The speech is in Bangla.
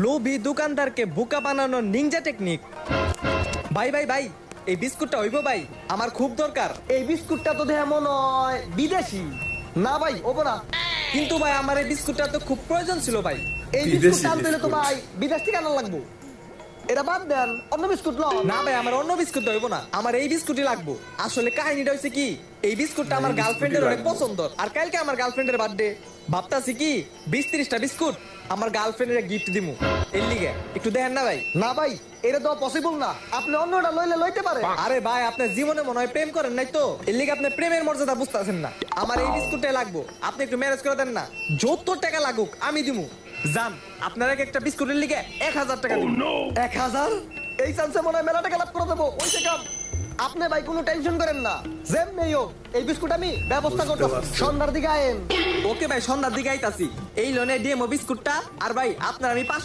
লোভী দোকানদারকে বোকা বানানোর নিনজা টেকনিক। ভাই ভাই ভাই, এই বিস্কুটটা হইব ভাই, আমার খুব দরকার। এই বিস্কুটটা তো দেখে মনে হয় বিদেশি। না ভাই ওবো না। কিন্তু ভাই আমার এই বিস্কুটটা তো খুব প্রয়োজন ছিল ভাই। এই বিদেশি বিস্কুট আনতে হলে তো বিস্কুট। ভাই বিদেশ থেকে আনা লাগবো। এটা বাদ দেন, অন্য বিস্কুট লন। না ভাই, আমার অন্য বিস্কুট হইব না, আমার এই বিস্কুটই লাগবো। আসলে কাহিনীটা হইছে কি, এই বিস্কুটটা আমার এই গার্লফ্রেন্ডের বিস্কুটই অনেক লাগবো। পছন্দ। আর কালকে আমার গার্লফ্রেন্ডের বার্থডে, ভাবতাছি কি 20-30টা বিস্কুট আমার গার্লফ্রেন্ডের গিফট দিমু। এর লিগে একটু দেখেন না ভাই। না ভাই, এটা তো পসিবল না। আপনি অন্যটা লইলে লইতে পারে। আরে ভাই, আপনার জীবনে মনে হয় প্রেম করেন নাই তো, এর লিগে আপনি প্রেমের মর্যাদা বুঝতেছেন না। আমার এই বিস্কুটটাই লাগবো, আপনি একটু ম্যানেজ করে দেন না। যত টাকা লাগুক আমি দিমু। যান, আপনার একটা বিস্কুটের লিগে 1000 টাকা দিন। 1000? এই চান্সে মনে হয় মেলা টাকা লাভ করে দেবো। ওই কাম আপনি ভাই কোনো টেনশন করেন না। যেমনি হোক এই বিস্কুট আমি ব্যবস্থা বুঝতে করতেছি। পারছি। সন্ধ্যার দিকে আয়েন। ওকে ভাই, সন্ধ্যার দিকে আইতাছি। এই লোনে ডিএমও বিস্কুটটা, আর ভাই আপনার আমি 500